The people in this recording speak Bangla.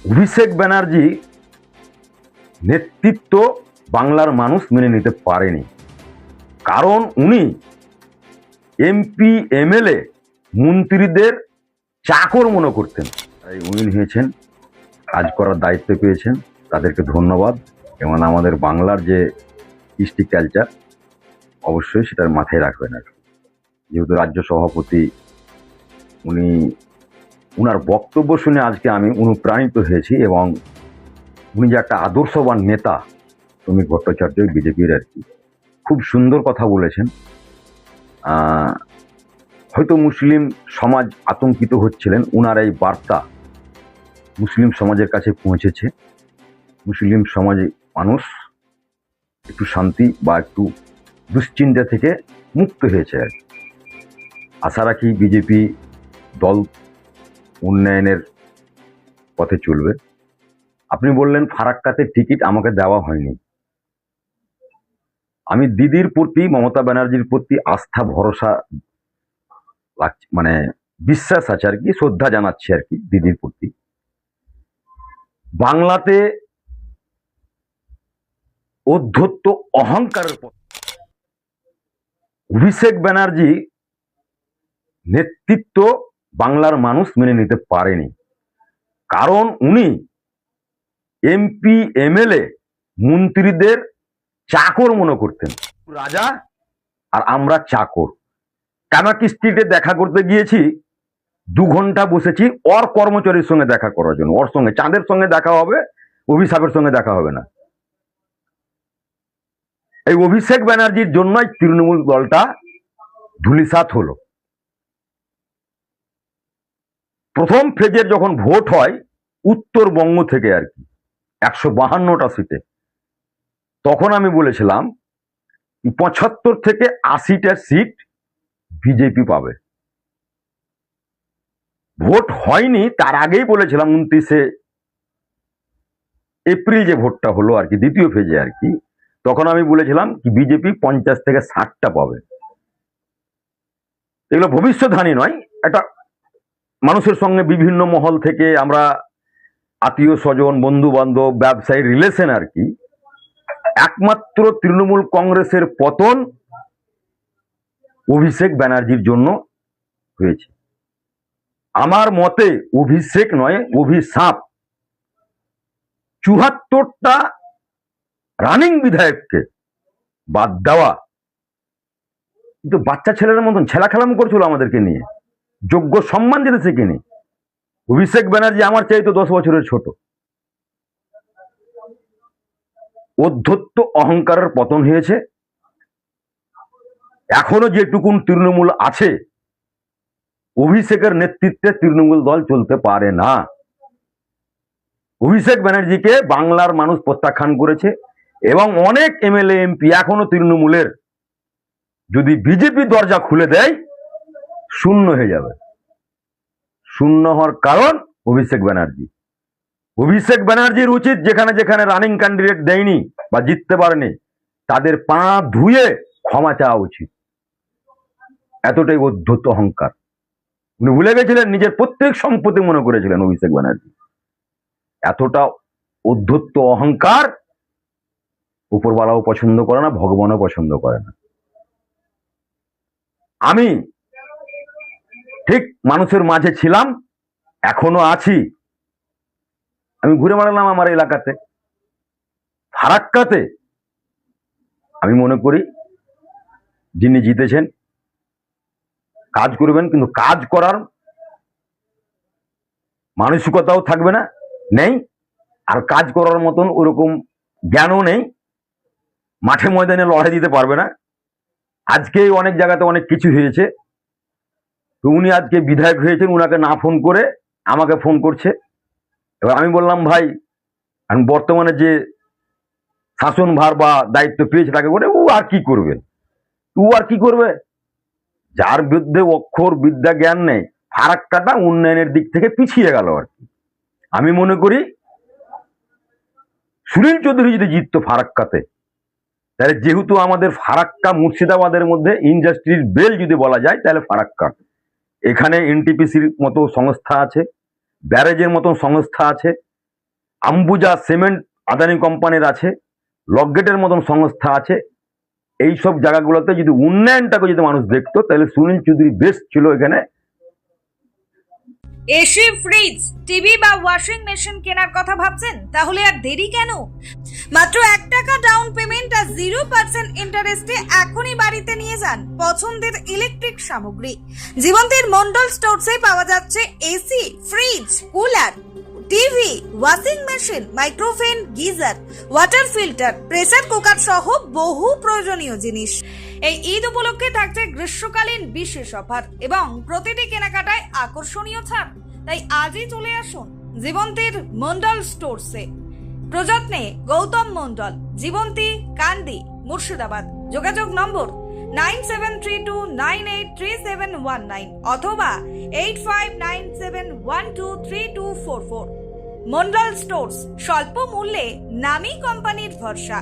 অভিষেক ব্যানার্জি নেতৃত্ব বাংলার মানুষ মেনে নিতে পারেনি। কারণ উনি এমপি এমএলএ মন্ত্রীদের চাকর মনে করতেন। তাই উনি হয়েছেন, কাজ করার দায়িত্ব পেয়েছেন, তাদেরকে ধন্যবাদ। এবং আমাদের বাংলার যে কৃষ্টি কালচার অবশ্যই সেটার মাথায় রাখবেন। আর যেহেতু রাজ্য সভাপতি, উনার বক্তব্য শুনে আজকে আমি অনুপ্রাণিত হয়েছি। এবং উনি যে একটা আদর্শবান নেতা, শ্রমিক ভট্টাচার্য বিজেপির আর কি, খুব সুন্দর কথা বলেছেন। হয়তো মুসলিম সমাজ আতঙ্কিত হচ্ছিলেন, উনার এই বার্তা মুসলিম সমাজের কাছে পৌঁছেছে। মুসলিম সমাজে মানুষ একটু শান্তি বা একটু দুশ্চিন্তা থেকে মুক্ত হয়েছে আর কি। আশা রাখি বিজেপি দল উন্নয়নের পথে চলবে। আপনি বললেন ফারাক্কাতে টিকিট আমাকে দেওয়া হয়নি। আমি দিদির প্রতি, মমতা ব্যানার্জির প্রতি আস্থা ভরসা মানে বিশ্বাস আছে আর কি, শ্রদ্ধা জানাচ্ছি আর কি দিদির প্রতি। বাংলাতে অধ্যত্ত অহংকারের পথ অভিষেক ব্যানার্জি নেতৃত্ব বাংলার মানুষ মেনে নিতে পারেনি। কারণ উনি এমপি এমএলএ মন্ত্রীদের চাকর মনে করতেন, রাজা আর আমরা চাকর। কামাকি স্ট্রিটে দেখা করতে গিয়েছি, 2 ঘন্টা বসেছি ওর কর্মচারীর সঙ্গে দেখা করার জন্য। ওর সঙ্গে, চাঁদের সঙ্গে দেখা হবে, অভিশাপের সঙ্গে দেখা হবে না। এই অভিষেক ব্যানার্জির জন্যই তৃণমূল দলটা ধূলিসাৎ হলো। প্রথম ফেজের যখন ভোট হয় উত্তরবঙ্গ থেকে আর কি 152টা সিটে, তখন আমি বলেছিলাম 75 থেকে 80টা সিট বিজেপি পাবে। ভোট হয়নি তার আগেই বলেছিলাম 29শে এপ্রিল যে ভোটটা হলো আর কি, দ্বিতীয় ফেজে আর কি, তখন আমি বলেছিলাম কি বিজেপি 50 থেকে 60টা পাবে। এগুলো ভবিষ্যৎবাণী নয়, এটা মানুষের সঙ্গে বিভিন্ন মহল থেকে আমরা আত্মীয় স্বজন, বন্ধু বান্ধব, ব্যবসায়ী রিলেশন আর কি। একমাত্র তৃণমূল কংগ্রেসের পতন অভিষেক ব্যানার্জির জন্য হয়েছে। আমার মতে অভিষেক নয়, অভিশাপ। 74টা রানিং বিধায়ককে বাদ দেওয়া, কিন্তু বাচ্চা ছেলের মতন ছেলা খেলাম করছিল আমাদেরকে নিয়ে, যোগ্য সম্মান দিতে শেখেনি। অভিষেক ব্যানার্জি আমার চাইতে 10 বছরের ছোট। অধ্যত্ত অহংকারের পতন হয়েছে। এখনো যেটুকুন তৃণমূল আছে, অভিষেকের নেতৃত্বে তৃণমূল দল চলতে পারে না। অভিষেক ব্যানার্জিকে বাংলার মানুষ প্রত্যাখ্যান করেছে এবং অনেক এমএলএ এমপি এখনো তৃণমূলের, যদি বিজেপি দরজা খুলে দেয় শূন্য হয়ে যাবে। শূন্য হওয়ার কারণ অভিষেক ব্যানার্জি। অভিষেক ব্যানার্জির উচিত যেখানে যেখানে রানিং ক্যান্ডিডেট দেয়নি বা জিততে পারেনি, তাদের পা ধুয়ে ক্ষমা চাওয়া উচিত। এতটাই অধ্যত্ত অহংকার। উনি ভুলে গেছিলেন নিজের প্রত্যেক সম্পত্তি মনে করেছিলেন অভিষেক ব্যানার্জি। এতটা অধ্যত্ত অহংকার উপরওয়ালাও পছন্দ করে না, ভগবানও পছন্দ করে না। আমি ঠিক মানুষের মাঝে ছিলাম, এখনো আছি। আমি ঘুরে বেড়ালাম আমার এলাকাতে, ফারাক্কাতে। আমি মনে করি যিনি জিতেছেন কাজ করবেন, কিন্তু কাজ করার মানসিকতাও থাকবে না, নেই। আর কাজ করার মতন ওরকম জ্ঞানও নেই। মাঠে ময়দানে লড়াই দিতে পারবে না। আজকেই অনেক জায়গাতে অনেক কিছু হয়েছে, তো উনি আজকে বিধায়ক হয়েছেন, উনাকে না ফোন করে আমাকে ফোন করছে। এবার আমি বললাম ভাই, আমি বর্তমানে যে শাসনভার বা দায়িত্ব পেয়েছে তাকে করে ও আর কি করবে, যার বিরুদ্ধে অক্ষর বিদ্যা জ্ঞান নেই। ফারাক্কাটা উন্নয়নের দিক থেকে পিছিয়ে গেল আর কি। আমি মনে করি সুনীল চৌধুরী যদি জিততো ফারাক্কাতে, তাহলে যেহেতু আমাদের ফারাক্কা মুর্শিদাবাদের মধ্যে ইন্ডাস্ট্রির বেল যদি বলা যায়, তাহলে ফারাক্কা। এখানে এনটিপিসির মতো সংস্থা আছে, ব্যারেজের মতো সংস্থা আছে, আম্বুজা সিমেন্ট আদানি কোম্পানির আছে, লকগেটের মতন সংস্থা আছে। এই সব জায়গাগুলোতে যদি উন্নয়নটাকে যদি মানুষ দেখতো তাহলে সুনীল চৌধুরী বেস্ট ছিল এখানে। এসি, ফ্রিজ, টিভি বা ওয়াশিং মেশিন কেনার কথা ভাবছেন? তাহলে আর দেরি কেন? মাত্র 1 টাকা ডাউন পেমেন্ট আর 0% ইন্টারেস্টে এখনই বাড়িতে নিয়ে যান পছন্দের ইলেকট্রিক সামগ্রী। জীবন্তীর মন্ডল স্টোরসে পাওয়া যাচ্ছে AC, fridge, cooler, TV, washing machine, micro oven, geyser, water filter, pressure cooker সহ বহু প্রয়োজনীয় জিনিস। এই ঈদ উপলক্ষে থাকছে গ্রীষ্মকালীন বিশেষ অফার এবং প্রতিটি কেনাকাটায় আকর্ষণীয় ছাড়। তাই আজই চলে আসুন জীবন্তীর মন্ডল স্টোরসে। প্রযত্নে গৌতম মন্ডল, জীবন্তী, কান্দি, মুর্শিদাবাদ। যোগাযোগ নম্বর 9732983719 অথবা 8597123244। মন্ডল স্টোরস, স্বল্প মূল্যে নামী কোম্পানির ভরসা।